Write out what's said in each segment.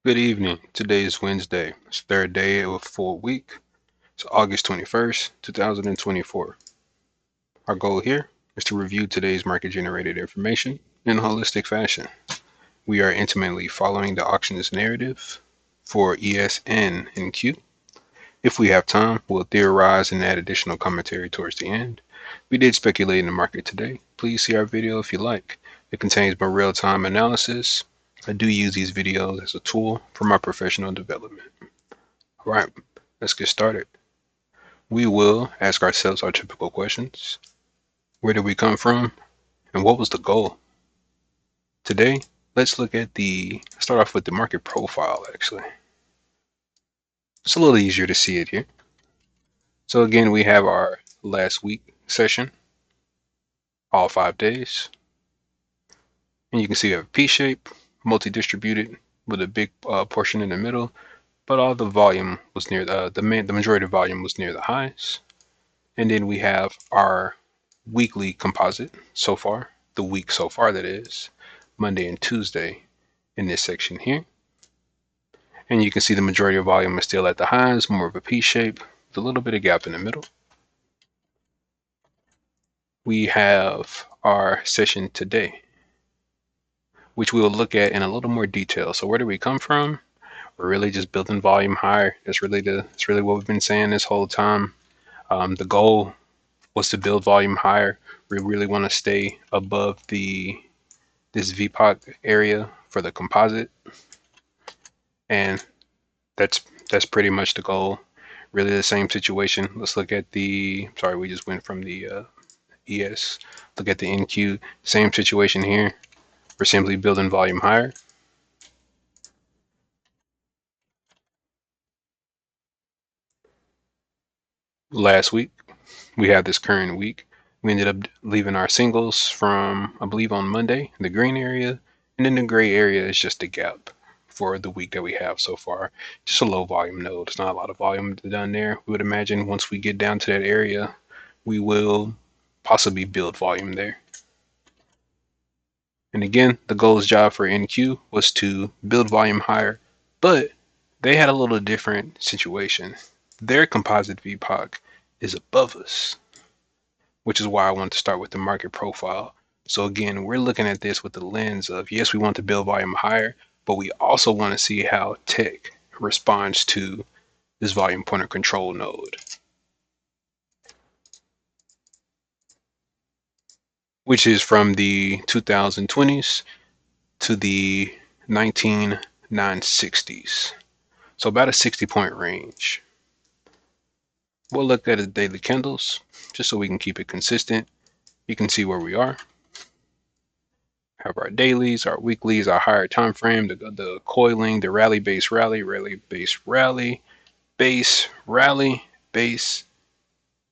Good evening. Today is Wednesday. It's the third day of a full week. It's August 21st, 2024. Our goal here is to review today's market generated information in a holistic fashion. We are intimately following the auctions narrative for ESN and Q. If we have time, we'll theorize and add additional commentary towards the end. We did speculate in the market today. Please see our video if you like. It contains more real-time analysis. I do use these videos as a tool for my professional development. All right, let's get started. We will ask ourselves our typical questions. Where did we come from? And what was the goal? Today, let's start off with the market profile actually. It's a little easier to see it here. So again, we have our last week session, all 5 days. And you can see we have a P shape, multi-distributed with a big portion in the middle, but all the volume was near the majority of volume was near the highs. And then we have our weekly composite so far, the week so far that is, Monday and Tuesday in this section here. And you can see the majority of volume is still at the highs, more of a P shape with a little bit of gap in the middle. We have our session today, which we will look at in a little more detail. So where do we come from? We're really just building volume higher. That's really what we've been saying this whole time. The goal was to build volume higher. We really want to stay above this VPOC area for the composite, and that's pretty much the goal. Really the same situation. Let's look at sorry, we just went from the ES. Look at the NQ. Same situation here. We're simply building volume higher. Last week, we had this current week. We ended up leaving our singles from, I believe, on Monday, the green area, and then the gray area is just a gap for the week that we have so far. Just a low volume node. It's not a lot of volume done there. We would imagine once we get down to that area, we will possibly build volume there. And again, the goal's job for NQ was to build volume higher, but they had a little different situation. Their composite VPOC is above us, which is why I want to start with the market profile. So again, we're looking at this with the lens of, yes, we want to build volume higher, but we also want to see how tech responds to this volume pointer control node, which is from the 2020s to the 960s. So about a 60-point range. We'll look at the daily candles just so we can keep it consistent. You can see where we are. Have our dailies, our weeklies, our higher time frame, the coiling, the rally, base, rally, rally, base, rally, base, rally, base.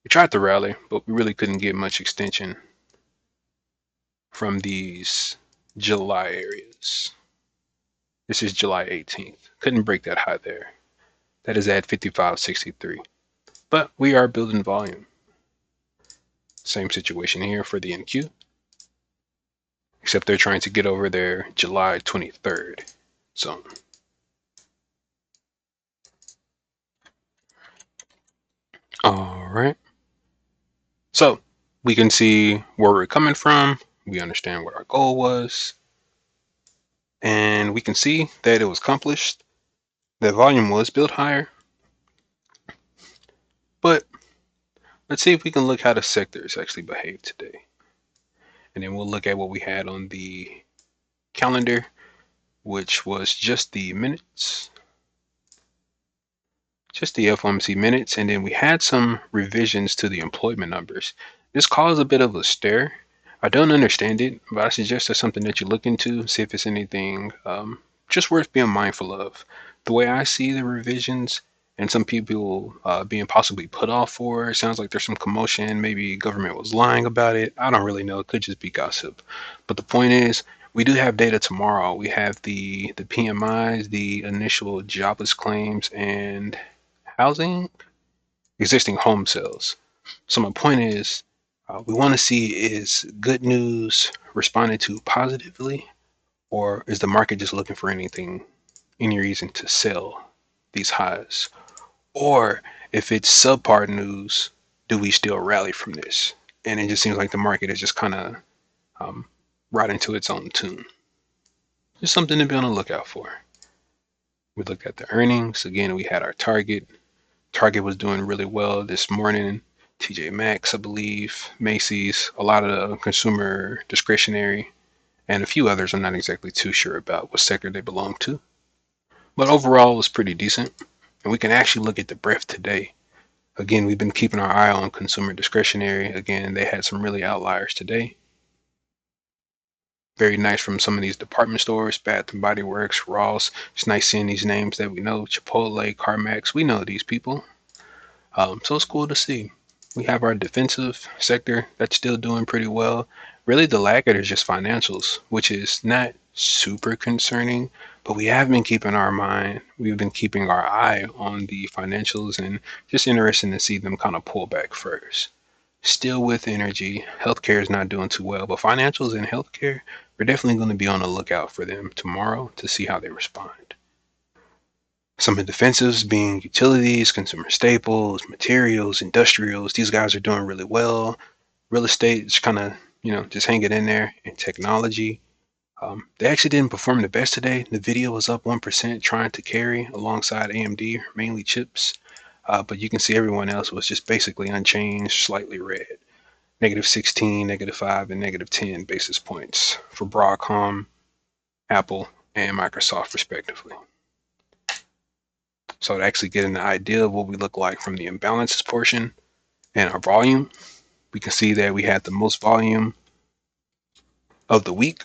We tried to rally, but we really couldn't get much extension from these July areas. This is July 18th. Couldn't break that high there. That is at 55.63. But we are building volume. Same situation here for the NQ, except they're trying to get over their July 23rd zone. All right. So we can see where we're coming from. We understand what our goal was. And we can see that it was accomplished. That volume was built higher. But let's see if we can look how the sectors actually behaved today. And then we'll look at what we had on the calendar, which was just the minutes. Just the FOMC minutes, and then we had some revisions to the employment numbers. This caused a bit of a stir. I don't understand it, but I suggest that's something that you look into, see if it's anything just worth being mindful of. The way I see the revisions, and some people being possibly put off for it, sounds like there's some commotion. Maybe government was lying about it. I don't really know. It could just be gossip. But the point is, we do have data tomorrow. We have the PMIs, the initial jobless claims, and housing, existing home sales. So my point is, we want to see, is good news responded to positively, or is the market just looking for anything any reason to sell these highs? Or if it's subpar news, do we still rally from this? And it just seems like the market is just kind of um, right into its own tune. Just something to be on the lookout for. We looked at the earnings. Again, we had our Target. Target was doing really well this morning. TJ Maxx, I believe, Macy's, a lot of the consumer discretionary, and a few others I'm not exactly too sure about what sector they belong to. But overall, it was pretty decent. And we can actually look at the breadth today. Again, we've been keeping our eye on consumer discretionary. Again, they had some really outliers today. Very nice from some of these department stores, Bath and Body Works, Ross. It's nice seeing these names that we know, Chipotle, CarMax. We know these people. So it's cool to see. We have our defensive sector that's still doing pretty well. Really, the laggard is just financials, which is not super concerning, but we have been keeping our mind, we've been keeping our eye on the financials and just interesting to see them kind of pull back first. Still with energy, healthcare is not doing too well, but financials and healthcare, we're definitely going to be on the lookout for them tomorrow to see how they respond. Some of the defensives being utilities, consumer staples, materials, industrials. These guys are doing really well. Real estate is kind of, just hanging in there. And technology, they actually didn't perform the best today. NVIDIA was up 1%, trying to carry alongside AMD, mainly chips. But you can see everyone else was just basically unchanged, slightly red. -16, -5, and -10 basis points for Broadcom, Apple, and Microsoft, respectively. So to actually get an idea of what we look like from the imbalances portion and our volume, we can see that we had the most volume of the week,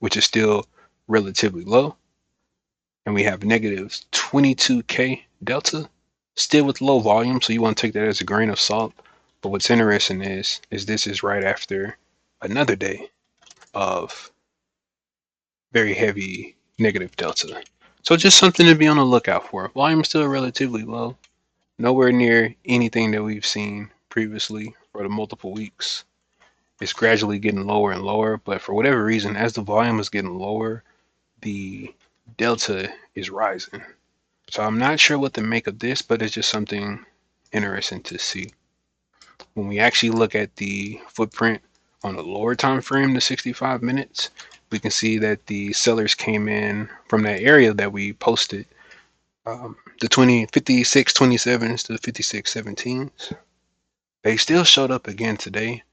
which is still relatively low. And we have negative 22K delta, still with low volume. So you want to take that as a grain of salt. But what's interesting is this is right after another day of very heavy negative delta. So just something to be on the lookout for. Volume is still relatively low, nowhere near anything that we've seen previously for the multiple weeks. It's gradually getting lower and lower, but for whatever reason, as the volume is getting lower, the delta is rising. So I'm not sure what to make of this, but it's just something interesting to see. When we actually look at the footprint on the lower time frame, the 65 minutes, we can see that the sellers came in from that area that we posted, the 56.27s to the 56.17s. They still showed up again today,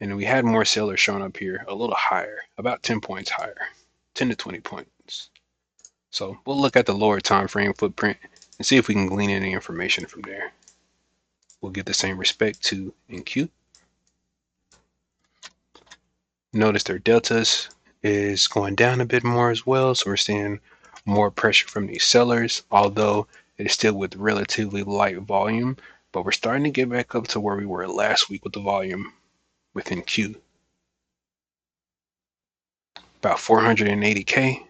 and we had more sellers showing up here a little higher, about 10 points higher, 10 to 20 points. So we'll look at the lower time frame footprint and see if we can glean any information from there. We'll give the same respect to NQ. Notice their deltas is going down a bit more as well, so we're seeing more pressure from these sellers, although it is still with relatively light volume, but we're starting to get back up to where we were last week with the volume within Q. About 480K,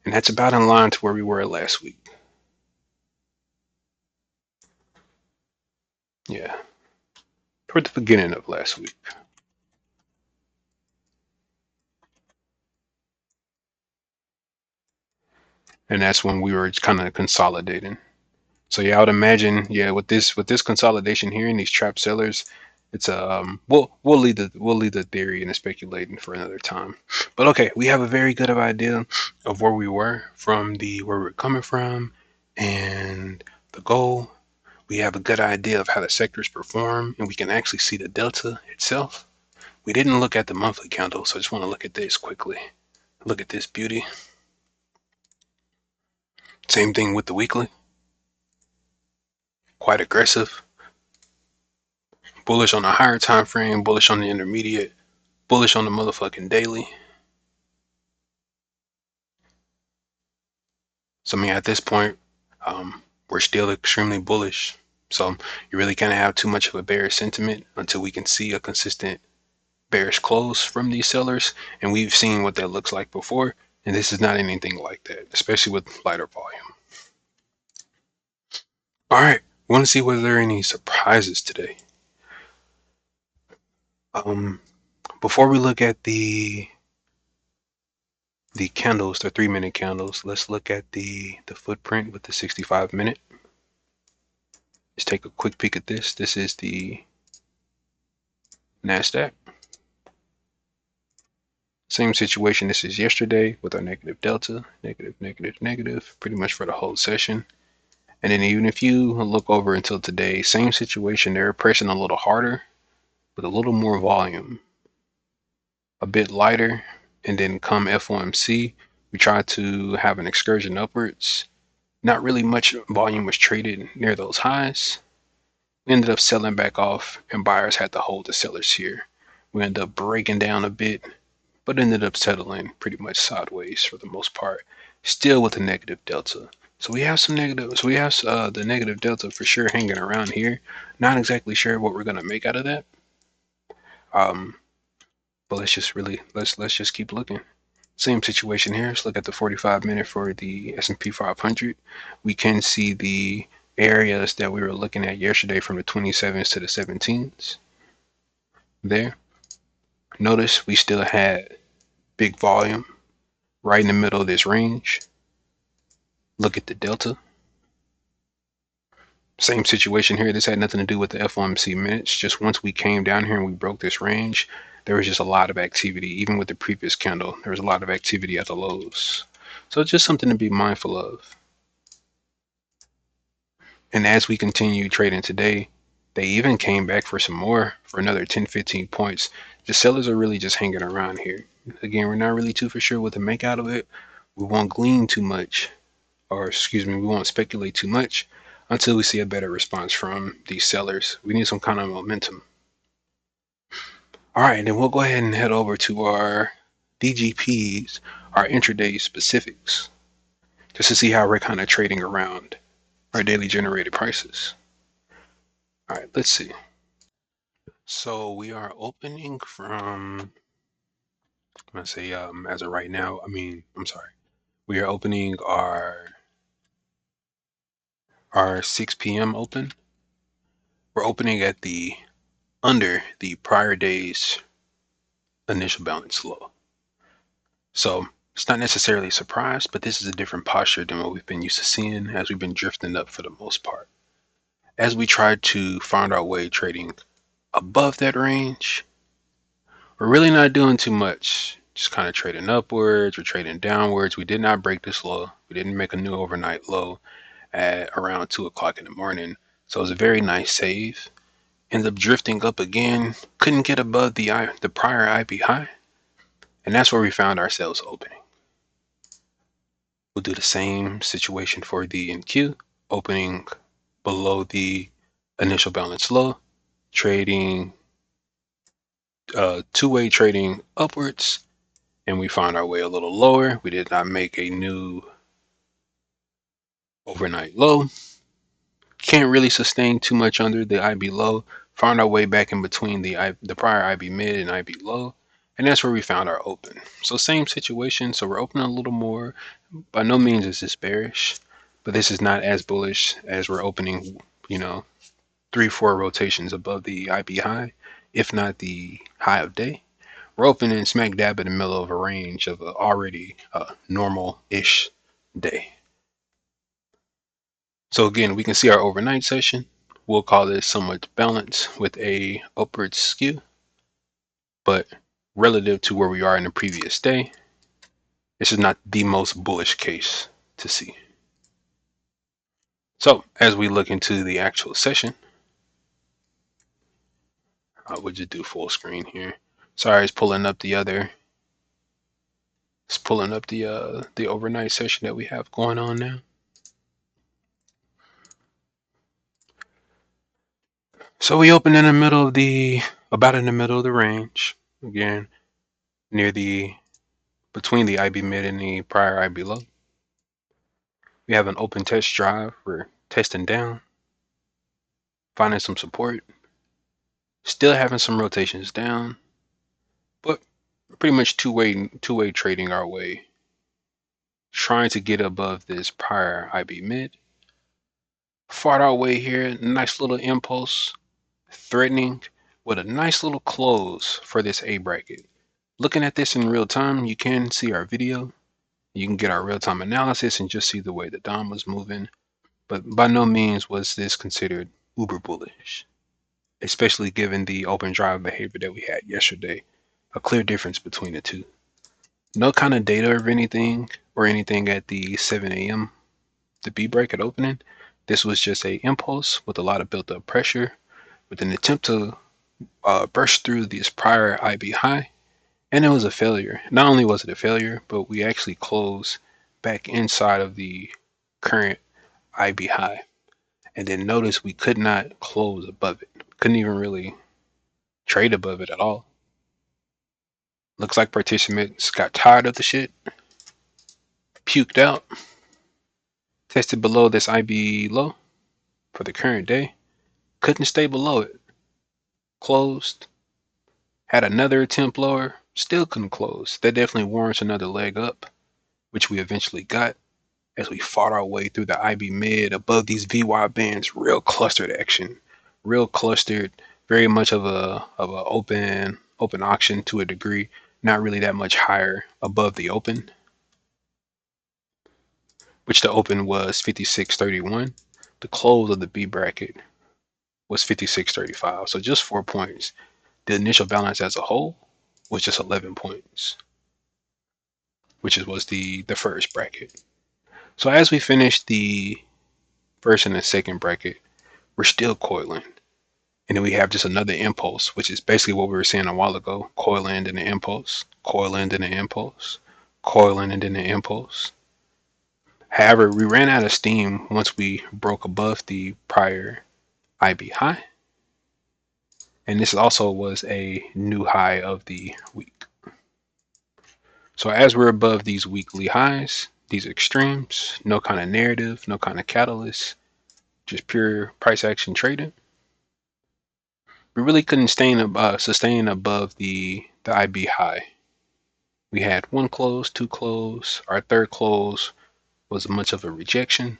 and that's about in line to where we were last week. Yeah, toward the beginning of last week. And that's when we were kind of consolidating. So yeah, I would imagine, yeah, with this consolidation here and these trap sellers, it's we'll leave the theory and the speculating for another time. But okay, we have a very good of idea of where we were from the where we're coming from and the goal. We have a good idea of how the sectors perform, and we can actually see the delta itself. We didn't look at the monthly candle, so I just want to look at this quickly. Look at this beauty. Same thing with the weekly. Quite aggressive. Bullish on the higher time frame, bullish on the intermediate, bullish on the motherfucking daily. So I mean, at this point, we're still extremely bullish. So you really can't have too much of a bearish sentiment until we can see a consistent bearish close from these sellers, and we've seen what that looks like before, and this is not anything like that, especially with lighter volume. All right, we want to see whether there are any surprises today. Before we look at the the candles, the 3-minute candles. Let's look at the footprint with the 65-minute. Let's take a quick peek at this. This is the NASDAQ. Same situation. This is yesterday with our negative delta, negative, negative, negative, pretty much for the whole session. And then even if you look over until today, same situation. They're pressing a little harder with a little more volume, a bit lighter. And then come FOMC, we tried to have an excursion upwards. Not really much volume was traded near those highs. We ended up selling back off, and buyers had to hold the sellers here. We ended up breaking down a bit, but ended up settling pretty much sideways for the most part, still with a negative delta. So we have some negatives. We have the negative delta for sure hanging around here. Not exactly sure what we're gonna make out of that. But let's just keep looking. Same situation here. Let's look at the 45-minute for the S&P 500. We can see the areas that we were looking at yesterday from the 27s to the 17s. There. Notice we still had big volume right in the middle of this range. Look at the delta. Same situation here. This had nothing to do with the FOMC minutes. Just once we came down here and we broke this range, there was just a lot of activity. Even with the previous candle, there was a lot of activity at the lows. So it's just something to be mindful of. And as we continue trading today, they even came back for some more, for another 10, 15 points. The sellers are really just hanging around here. Again, we're not really too for sure what to make out of it. We won't glean too much, or excuse me, we won't speculate too much until we see a better response from these sellers. We need some kind of momentum. All right, then we'll go ahead and head over to our DGPs, our intraday specifics, just to see how we're kind of trading around our daily generated prices. All right, let's see. So we are opening from, I'm gonna say as of right now, I'm sorry. We are opening our 6 p.m. open. We're opening at the under the prior day's initial balance low. So it's not necessarily a surprise, but this is a different posture than what we've been used to seeing as we've been drifting up for the most part. As we try to find our way trading above that range, we're really not doing too much. Just kind of trading upwards, we're trading downwards. We did not break this low. We didn't make a new overnight low at around 2 o'clock in the morning. So it was a very nice save. Ended up drifting up again. Couldn't get above the prior IB high. And that's where we found ourselves opening. We'll do the same situation for the NQ, opening below the initial balance low, trading two-way trading upwards, and we found our way a little lower. We did not make a new overnight low. Can't really sustain too much under the IB low. Found our way back in between the prior IB mid and IB low, and that's where we found our open. So same situation. So we're opening a little more. By no means is this bearish, but this is not as bullish as we're opening, 3-4 rotations above the IB high, if not the high of day. We're opening smack dab in the middle of a range of a already normal-ish day. So again, we can see our overnight session. We'll call this somewhat balanced with a upward skew, but relative to where we are in the previous day, this is not the most bullish case to see. So as we look into the actual session, we'll just do full screen here. Sorry, it's pulling up the overnight session that we have going on now. So we open in the middle of about in the middle of the range, again, between the IB mid and the prior IB low. We have an open test drive. We're testing down, finding some support, still having some rotations down, but pretty much two-way trading our way, trying to get above this prior IB mid. Fought our way here, nice little impulse, threatening with a nice little close for this A bracket. Looking at this in real time, you can see our video. You can get our real-time analysis and just see the way the DOM was moving. But by no means was this considered uber bullish, especially given the open drive behavior that we had yesterday. A clear difference between the two. No kind of data or anything at the 7 a.m. the B break at opening. This was just a impulse with a lot of built up pressure with an attempt to burst through this prior IB high, and it was a failure. Not only was it a failure, but we actually closed back inside of the current IB high. And then notice we could not close above it. Couldn't even really trade above it at all. Looks like participants got tired of the shit, puked out, tested below this IB low for the current day, couldn't stay below it, closed, had another attempt lower, still couldn't close. That definitely warrants another leg up, which we eventually got as we fought our way through the IB mid above these VY bands. Real clustered action, real clustered, very much of a open auction to a degree. Not really that much higher above the open, which the open was 56.31. The close of the B bracket was 56.35. So just 4 points. The initial balance as a whole was just 11 points, which was the first bracket. So as we finish the first and the second bracket, we're still coiling. And then we have just another impulse, which is basically what we were saying a while ago. Coil end and an impulse, coil end and an impulse, coil end and then an impulse. However, we ran out of steam once we broke above the prior IB high. And this also was a new high of the week. So as we're above these weekly highs, these extremes, no kind of narrative, no kind of catalyst, just pure price action trading, we really couldn't sustain above the IB high. We had one close, two close. Our third close was much of a rejection.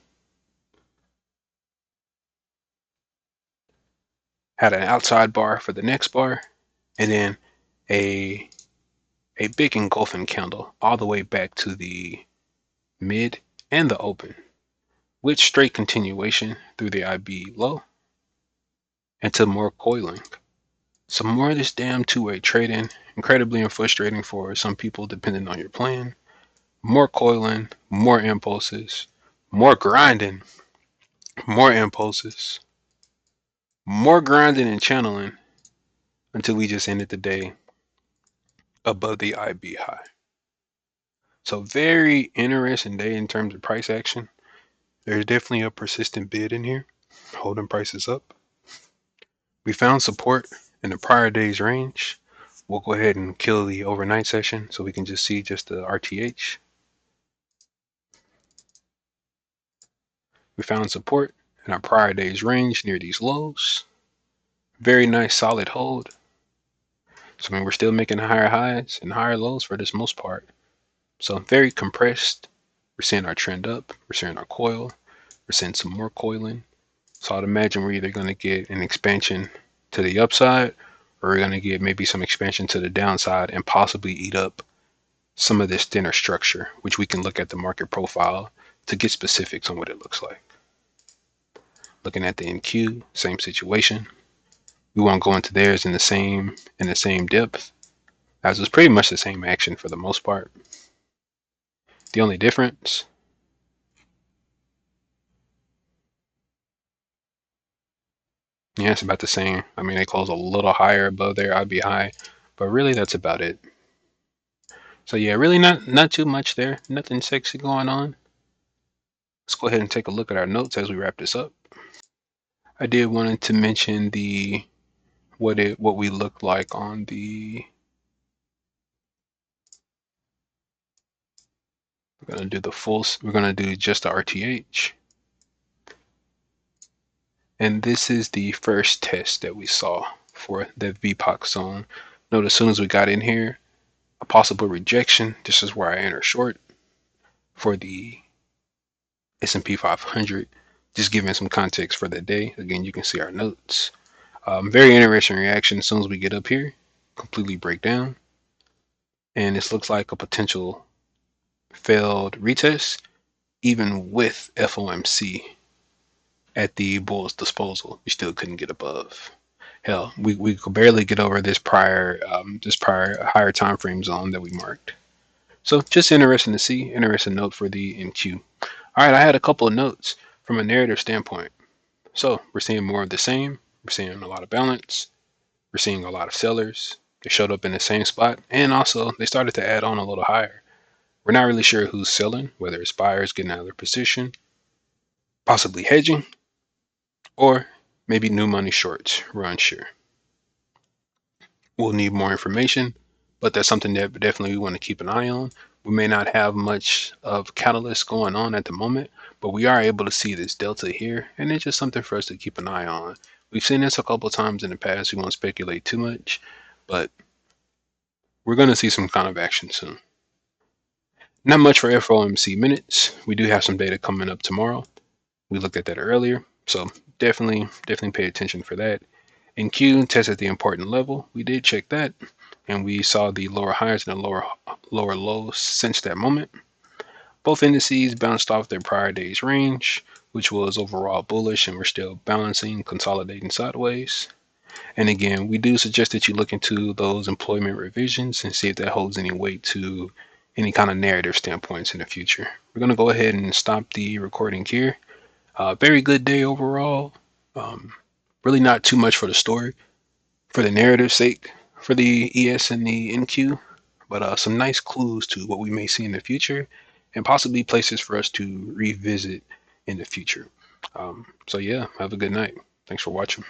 Had an outside bar for the next bar, and then a big engulfing candle all the way back to the mid and the open, with straight continuation through the IB low into more coiling. Some more of this damn two-way trading, incredibly frustrating for some people depending on your plan. More coiling, more impulses, more grinding, more impulses, more grinding and channeling until we just ended the day above the IB high. So very interesting day in terms of price action. There's definitely a persistent bid in here, holding prices up. We found support in the prior day's range. We'll go ahead and kill the overnight session so we can just see just the RTH. We found support in our prior day's range near these lows. Very nice solid hold. So I mean, we're still making higher highs and higher lows for this most part. So very compressed. We're seeing our trend up. We're seeing our coil. We're seeing some more coiling. So I'd imagine we're either going to get an expansion to the upside, or we're going to get maybe some expansion to the downside and possibly eat up some of this thinner structure, which we can look at the market profile to get specifics on what it looks like. Looking at the NQ, same situation. We won't go into theirs in the same depth, as it's pretty much the same action for the most part. The only difference, yeah, it's about the same. I mean, they close a little higher above their IB high, but really that's about it. So yeah, really not too much there. Nothing sexy going on. Let's go ahead and take a look at our notes as we wrap this up. I did wanted to mention the what we look like on the. We're gonna do the full. We're gonna do just the RTH. And this is the first test that we saw for the VPOC zone. Note as soon as we got in here, a possible rejection. This is where I enter short for the S&P 500. Just giving some context for the day. Again, you can see our notes. Very interesting reaction as soon as we get up here. Completely break down. And this looks like a potential failed retest, even with FOMC at the bull's disposal, we still couldn't get above. Hell, we could barely get over this prior higher time frame zone that we marked. So just interesting to see. Interesting note for the NQ. All right, I had a couple of notes from a narrative standpoint. So we're seeing more of the same. We're seeing a lot of balance. We're seeing a lot of sellers. They showed up in the same spot, and also they started to add on a little higher. We're not really sure who's selling, whether it's buyers getting out of their position, possibly hedging, or maybe new money shorts. We're unsure. We'll need more information, but that's something that definitely we want to keep an eye on. We may not have much of catalyst going on at the moment, but we are able to see this delta here, and it's just something for us to keep an eye on. We've seen this a couple of times in the past. We won't speculate too much, but we're going to see some kind of action soon. Not much for FOMC minutes. We do have some data coming up tomorrow. We looked at that earlier, so definitely pay attention for that. In Q, tested the important level. We did check that, and we saw the lower highs and the lower lows since that moment. Both indices bounced off their prior day's range, which was overall bullish, and we're still balancing, consolidating sideways. And again, we do suggest that you look into those employment revisions and see if that holds any weight to any kind of narrative standpoints in the future. We're going to go ahead and stop the recording here. Very good day overall. Really not too much for the story, for the narrative sake, for the ES and the NQ, but some nice clues to what we may see in the future and possibly places for us to revisit in the future. So yeah, have a good night. Thanks for watching.